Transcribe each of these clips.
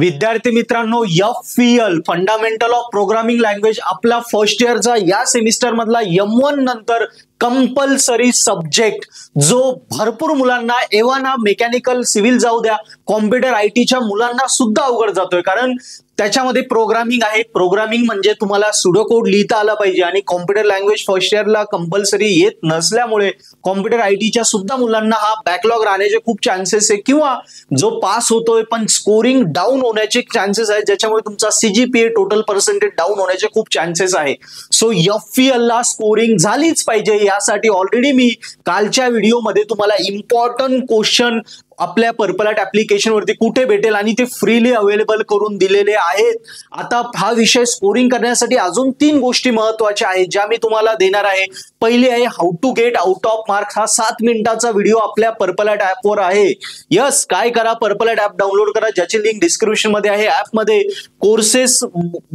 विद्यार्थी मित्रांनो, FPL fundamental of programming language आपला फर्स्ट इयरचा या सेमिस्टर मधला M1 नंतर कंपल्सरी सब्जेक्ट जो भरपूर मुलांना एव्हन मेकॅनिकल सिव्हिल जाऊ द्या कॉम्प्युटर IT च्या मुलांना सुद्धा अवघड जातोय, कारण त्याच्यामध्ये प्रोग्रामिंग आहे. प्रोग्रामिंग म्हणजे तुम्हाला सुडो कोड लिहिता आला पाहिजे आणि कॉम्प्युटर लँग्वेज फर्स्ट इयरला कंपल्सरी येत नसल्यामुळे कॉम्प्युटर IT च्या सुद्धा मुलांना हा बॅकलॉग राहण्याचे खूप चान्सेस आहे, किंवा जो पास होतोय पण स्कोरिंग डाऊन होण्याचे चान्सेस आहेत, ज्याच्यामुळे तुमचा CGPA टोटल पर्सेंटेज डाऊन होण्याचे खूप चान्सेस आहे. सो FPL ला स्कोरिंग झालीच पाहिजे, यासाठी ऑलरेडी मी कालच्या व्हिडिओमध्ये तुम्हाला इम्पॉर्टंट क्वेश्चन आपल्या पर्पल आर्ट ऍप्लिकेशन वरती कुठे भेटेल आणि ते फ्रीली अवेलेबल करून दिलेले आहेत. आता हा विषय स्कोरिंग करण्यासाठी अजून 3 गोष्टी महत्त्वाच्या आहेत ज्या मी तुम्हाला देणार आहे. पहिली आहे how to get out of marks. हा 7 मिनिटाचा व्हिडिओ आपल्या पर्पल आर्ट ऍपवर आहे. यस, काय करा, पर्पल आर्ट ऍप डाउनलोड करा, ज्याची लिंक डिस्क्रिप्शन मध्ये आहे. ऍपमध्ये कोर्सेस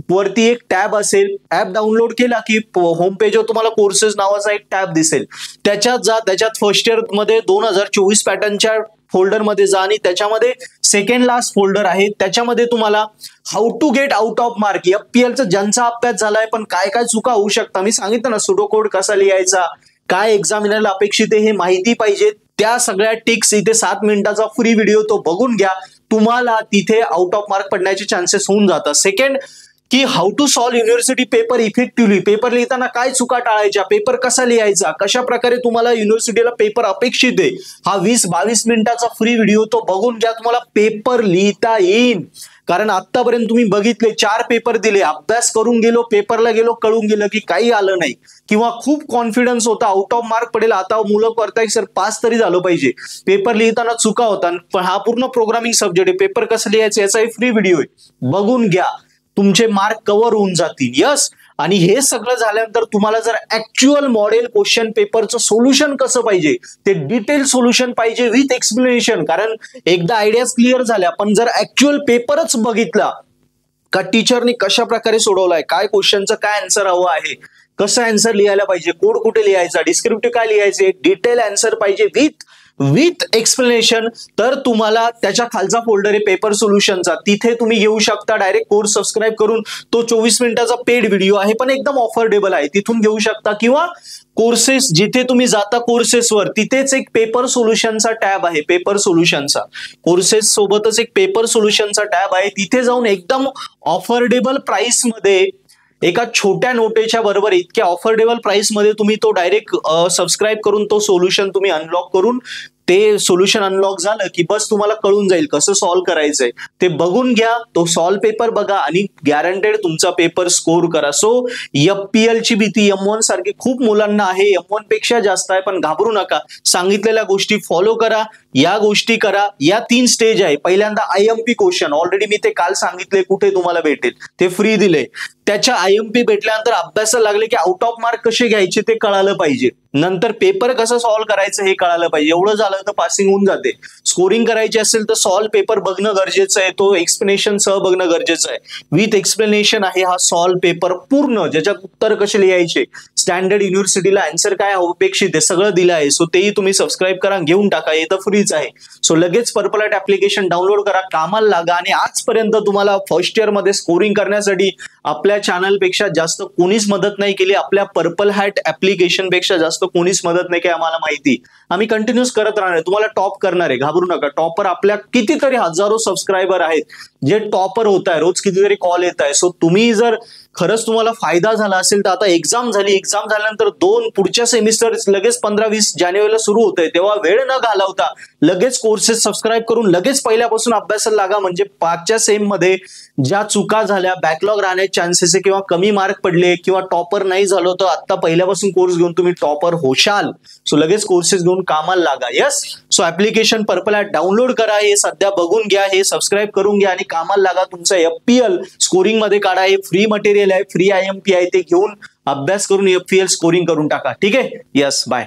वरती एक टॅब असेल. ऍप डाउनलोड केला की होम पेजवर तुम्हाला कोर्सेस नावाचा एक टॅब दिसेल. त्याच्यात जा, त्याच्यात फर्स्ट इयर मध्ये 2024 पॅटर्नच्या फोल्डर मध्ये जा आणि त्याच्यामध्ये सेकंड लास्ट फोल्डर आहे, त्याच्यामध्ये तुम्हाला how to get out of mark FPLचा ज्यांचा अभ्यास झालाय पण काय काय चुका होऊ शकतात मी सांगितलं ना, सुडो कोड कसा लिहायचा, काय एक्झामिनरला अपेक्षित आहे हे माहिती पाहिजे, त्या सगळ्या टिक्स इथे 7 मिनिटाचा फ्री व्हिडिओ तो बघून घ्या. तुम्हाला तिथे आउट ऑफ मार्क पडण्याचे चान्सेस होऊन जातात. सेकंड की how to solve university paper effectively. Paper लिहिताना काय चुका टाळायच्या, पेपर कसा लिहायचा, कशा प्रकारे तुम्हाला युनिव्हर्सिटीला पेपर अपेक्षित आहे, हा 20-22 मिनिटाचा फ्री व्हिडिओ तो बघून घ्या. तुम्हाला पेपर लिहिता येईल, कारण आतापर्यंत तुम्ही बघितले 4 पेपर दिले, अभ्यास करून गेलो, पेपरला गेलो, कळून गेलं की काही आलं नाही, किंवा खूप कॉन्फिडन्स होता आउट ऑफ मार्क पडेल, आता मुलं करताय सर पास तरी झालं पाहिजे, पेपर लिहिताना चुका होता. पण हा पूर्ण प्रोग्रामिंग सब्जेक्ट आहे, पेपर कसं लिहायचं याचाही फ्री व्हिडिओ आहे, बघून घ्या, तुमचे मार्क कव्हर होऊन जातील. यस, आणि हे सगळं झाल्यानंतर तुम्हाला जर ऍक्च्युअल मॉडेल क्वेश्चन पेपरचं सोल्युशन कसं पाहिजे, ते डिटेल सोल्युशन पाहिजे विथ एक्सप्लेनेशन, कारण एकदा आयडियाज क्लिअर झाल्या पण जर ऍक्च्युअल पेपरच बघितला का टीचरने कशा प्रकारे सोडवलाय, काय क्वेश्चनचं काय आन्सर हवं आहे, कसं आन्सर लिहायला पाहिजे, कोड कुठे लिहायचा, डिस्क्रिप्टिव्ह काय लिहायचे, डिटेल आन्सर पाहिजे विथ एक्सप्लेनेशन, तर तुम्हाला त्याच्या खालचा फोल्डर आहे पेपर सोल्युशनचा, तिथे तुम्ही घेऊ शकता. डायरेक्ट कोर्स सबस्क्राईब करून, तो 24 मिनिटाचा पेड व्हिडिओ आहे पण एकदम ऑफर्डेबल आहे, तिथून घेऊ शकता. किंवा कोर्सेस जिथे तुम्ही जाता कोर्सेसवर, तिथेच एक पेपर सोल्युशनचा टॅब आहे, पेपर सोल्युशनचा कोर्सेस सोबतच एक पेपर सोल्युशनचा टॅब आहे, तिथे जाऊन एकदम ऑफर्डेबल प्राइस मध्ये एका छोट्या नोटेच्या बरोबर इतक्या ऑफर्डेबल प्राइस मध्ये तुम्ही तो डायरेक्ट सबस्क्राईब करून तो सोल्युशन तुम्ही अनलॉक करून, ते सोल्युशन अनलॉक झालं की बस तुम्हाला कळून जाईल कसं सॉल्व्ह करायचंय, ते बघून घ्या, तो सॉल्व्ह पेपर बघा आणि गॅरंटेड तुमचा पेपर स्कोर करा. सो FPL ची भीती M1 सारखी खूप मुलांना आहे, M1 पेक्षा जास्त आहे, पण घाबरू नका, सांगितलेल्या गोष्टी फॉलो करा, या गोष्टी करा. या 3 स्टेज आहे. पहिल्यांदा IMP क्वेश्चन, ऑलरेडी मी ते काल सांगितले कुठे तुम्हाला भेटेल, ते फ्री दिले. त्याच्या IMP भेटल्यानंतर अभ्यासाला लागले की आउट ऑफ मार्क कसे घ्यायचे ते कळालं पाहिजे, नंतर पेपर कसं सॉल्व्ह करायचं हे कळालं पाहिजे. एवढं झालं तर पासिंग होऊन जाते. स्कोरिंग करायची असेल तर सॉल्व्ह पेपर बघणं गरजेचं आहे, तो एक्सप्लेनेशन सह बघणं गरजेचं आहे. विथ एक्सप्लेनेशन आहे हा सॉल्व्ह पेपर पूर्ण, ज्याच्यात उत्तर कसे लिहायचे, स्टँडर्ड युनिव्हर्सिटीला आन्सर काय अपेक्षित आहे सगळं दिलं आहे. सो तेही तुम्ही सबस्क्राईब करा, घेऊन टाका, हे तर फ्रीच आहे. सो लगेच पर्पल आर्ट ऍप्लिकेशन डाउनलोड करा, कामाला लागा. आणि आजपर्यंत तुम्हाला फर्स्ट इयर मध्ये स्कोरिंग करण्यासाठी आपल्या चॅनलपेक्षा जास्त कोणीच मदत नाही केली, आपल्या पर्पल हॅट ऍप्लिकेशन पेक्षा जास्त कोणीच मदत नाही केली, आम्हाला माहिती. आम्ही कंटिन्यूस करत राहणार, तुम्हाला टॉप करणार आहे, घाबरू नका. टॉपर आपल्या कितीतरी हजारो सबस्क्रायबर आहेत जे टॉपर होत आहे, रोज कितीतरी कॉल येत आहे. सो तुम्ही जर खरंच तुम्हाला फायदा झाला असेल तर आता एक्झाम झाली, एक्झाम झाल्यानंतर 2 पुढच्या सेमिस्टर लगेच 15-20 जानेवारीला सुरू होत आहे, तेव्हा वेळ न घालवता लगेच कोर्सेस सबस्क्राईब करून लगेच पहिल्यापासून अभ्यासाला लागा, म्हणजे 5च्या सेम मध्ये ज्या चुका झाल्या, बॅकलॉग राहण्याचे चान्सेस आहे, किंवा कमी मार्क पडले किंवा टॉपर नाही झालो तर आता पहिल्यापासून कोर्स घेऊन तुम्ही टॉपर होशाल. सो लगेच कोर्सेस घेऊन कामाला लागा. Yes, so application purple app download करा, हे सध्या बघून घ्या, हे सबस्क्राईब करून घ्या आणि कामाला लागा. तुमचं FPL स्कोरिंग मध्ये काढा, हे फ्री मटेरियल आहे, फ्री IMP आहे, ते घेऊन अभ्यास करून FPL स्कोरिंग करून टाका. ठीक आहे. Yes, bye.